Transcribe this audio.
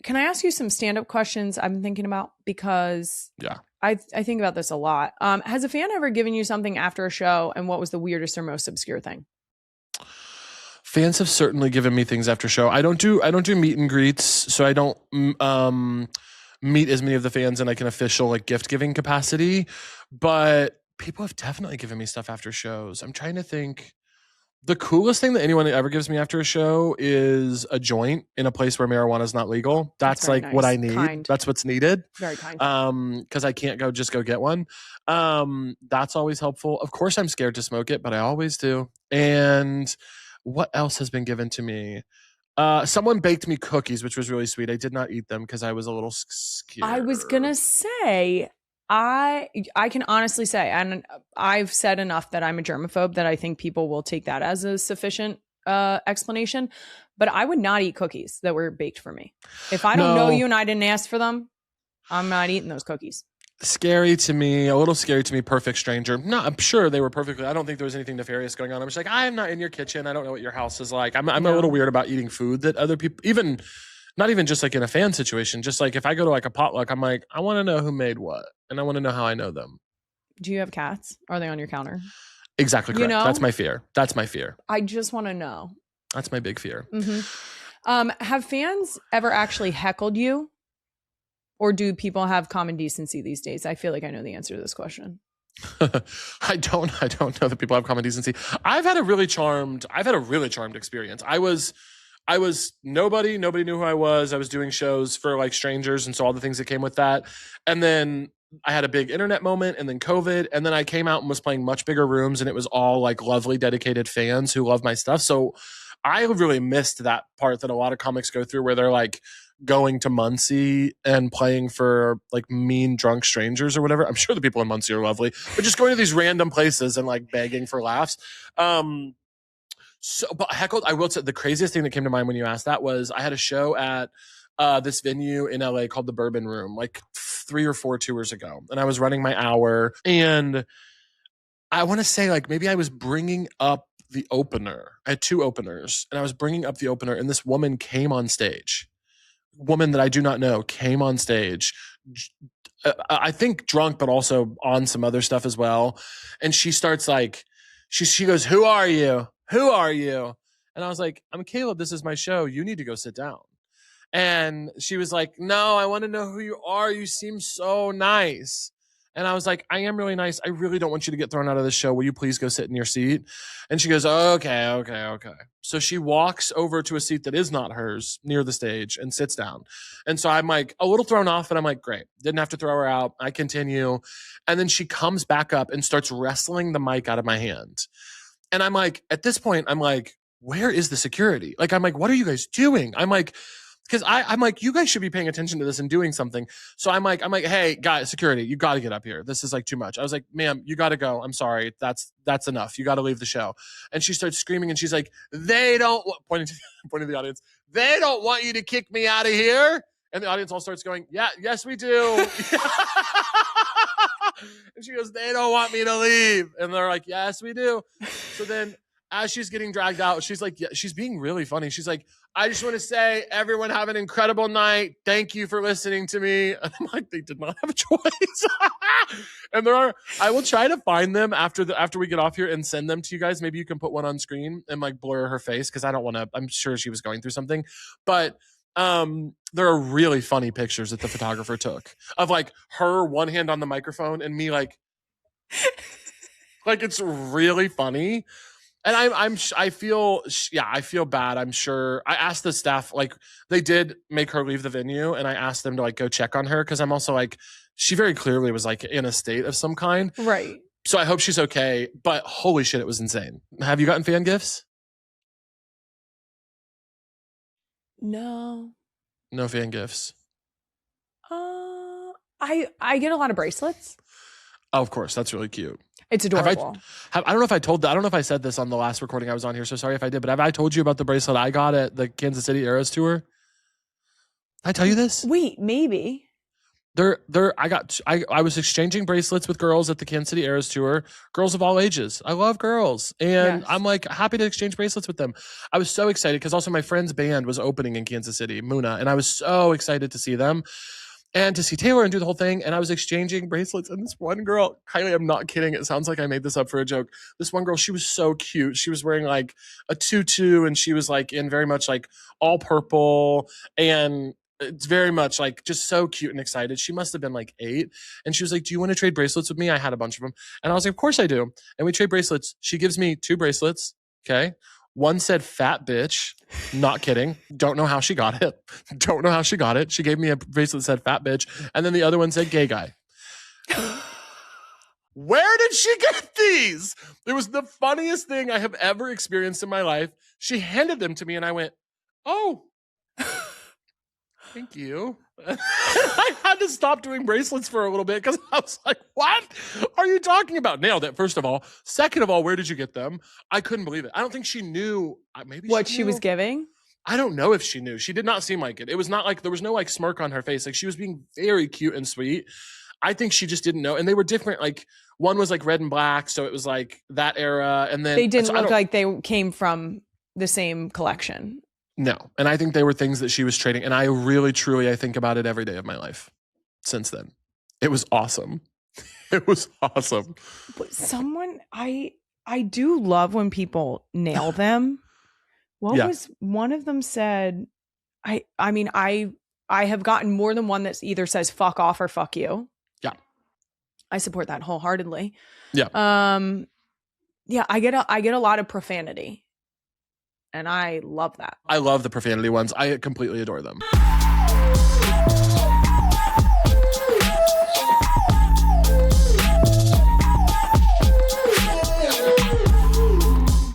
can I ask you some stand-up questions I've been thinking about? Because Yeah. I think about this a lot. Has a fan ever given you something after a show, and what was the weirdest or most obscure thing? Fans have certainly given me things after show. I don't do meet and greets, so I don't meet as many of the fans in like an official like gift giving capacity. But people have definitely given me stuff after shows. I'm trying to think. The coolest thing that anyone ever gives me after a show is a joint in a place where marijuana is not legal. That's very like what nice. I need. Kind. That's what's needed. Very kind. Because I can't just go get one. That's always helpful. Of course, I'm scared to smoke it, but I always do. And what else has been given to me? Someone baked me cookies, which was really sweet. I did not eat them because I was a little scared. I was gonna say, I can honestly say, and I've said enough that I'm a germaphobe that I think people will take that as a sufficient explanation. But I would not eat cookies that were baked for me. If I don't know you and I didn't ask for them, I'm not eating those cookies. Scary to me, a little scary to me. Perfect stranger. No, I'm sure they were perfectly. I don't think there was anything nefarious going on. I'm just like, I am not in your kitchen. I don't know what your house is like. I'm a little weird about eating food that other people, even not even just like in a fan situation, just like if I go to like a potluck, I'm like, I want to know who made what, and I want to know how I know them. Do you have cats? Are they on your counter? Exactly correct. That's my fear. That's my fear. I just want to know. That's my big fear. Mm-hmm. Have fans ever actually heckled you? Or do people have common decency these days? I feel like I know the answer to this question. I don't know that people have common decency. I've had a really charmed experience. I was nobody knew who I was. I was doing shows for like strangers, and so all the things that came with that. And then I had a big internet moment, and then COVID, and then I came out and was playing much bigger rooms, and it was all like lovely, dedicated fans who love my stuff. So I really missed that part that a lot of comics go through where they're like going to Muncie and playing for like mean drunk strangers or whatever. I'm sure the people in Muncie are lovely, but just going to these random places and like begging for laughs. But heckled, I will say the craziest thing that came to mind when you asked that was I had a show at this venue in LA called the Bourbon Room like 3 or 4 tours ago. And I was running my hour, and I want to say like maybe I was bringing up the opener. I had 2 openers, and I was bringing up the opener, and this woman came on stage. Woman that I do not know came on stage, I think drunk, but also on some other stuff as well. And she starts like, she goes, who are you? Who are you? And I was like, I'm Caleb. This is my show. You need to go sit down. And she was like, no, I want to know who you are. You seem so nice. And I was like, I am really nice. I really don't want you to get thrown out of the show. Will you please go sit in your seat? And she goes, okay. So she walks over to a seat that is not hers near the stage and sits down. And so I'm like a little thrown off, and I'm like, great. Didn't have to throw her out. I continue. And then she comes back up and starts wrestling the mic out of my hand. And I'm like, at this point, I'm like, where is the security? Like, I'm like, what are you guys doing? I'm like, because I'm like, you guys should be paying attention to this and doing something. So I'm like, hey, guys, security, you got to get up here. This is like too much. I was like, ma'am, you got to go. I'm sorry. That's enough. You got to leave the show. And she starts screaming, and she's like, they don't, pointing to the audience, they don't want you to kick me out of here. And the audience all starts going, yeah, yes, we do. And she goes, they don't want me to leave. And they're like, yes, we do. So then as she's getting dragged out, she's like, yeah, she's being really funny. She's like, I just want to say, everyone have an incredible night. Thank you for listening to me. And I'm like, they did not have a choice. And I will try to find them after we get off here and send them to you guys. Maybe you can put one on screen and like blur her face, because I don't want to, I'm sure she was going through something. But there are really funny pictures that the photographer took of like her one hand on the microphone and me like it's really funny. And I feel bad. I'm sure I asked the staff, like they did make her leave the venue, and I asked them to like go check on her, because I'm also like, she very clearly was like in a state of some kind. Right. So I hope she's okay, but holy shit, it was insane. Have you gotten fan gifts? No fan gifts. I get a lot of bracelets. Oh, of course, that's really cute. It's adorable. I don't know if I said this on the last recording I was on here, so sorry if I did, but have I told you about the bracelet I got at the Kansas City Eras tour? Did I tell you this? Wait, maybe. I was exchanging bracelets with girls at the Kansas City Eras tour, girls of all ages. I love girls. And Yes. I'm like happy to exchange bracelets with them. I was so excited because also my friend's band was opening in Kansas City, Muna, and I was so excited to see them and to see Taylor and do the whole thing. And I was exchanging bracelets. And this one girl, Kylie, I'm not kidding. It sounds like I made this up for a joke. This one girl, she was so cute. She was wearing like a tutu and she was like in very much like all purple. And it's very much like just so cute and excited. She must have been like 8. And she was like, do you want to trade bracelets with me? I had a bunch of them. And I was like, of course I do. And we trade bracelets. She gives me 2 bracelets. Okay. One said fat bitch. Not kidding. Don't know how she got it. Don't know how she got it. She gave me a bracelet that said fat bitch. And then the other one said gay guy. Where did she get these? It was the funniest thing I have ever experienced in my life. She handed them to me and I went, oh, thank you. I had to stop doing bracelets for a little bit because I was like, what are you talking about? Nailed it, first of all. Second of all, where did you get them? I couldn't believe it. I don't think she knew. Maybe What she she knew. was giving? I don't know if she knew. She did not seem like it. It was not like there was no like smirk on her face. Like she was being very cute and sweet. I think she just didn't know. And they were different. Like one was like red and black. So it was like that era. And then They didn't look like they came from the same collection. No. And I think they were things that she was trading. And I really, truly, I think about it every day of my life since then. It was awesome. It was awesome. But someone, I do love when people nail them. What was one of them said? I mean, I have gotten more than one that either says fuck off or fuck you. Yeah. I support that wholeheartedly. Yeah. Yeah, I get a lot of profanity. And I love that. I love the profanity ones. I completely adore them.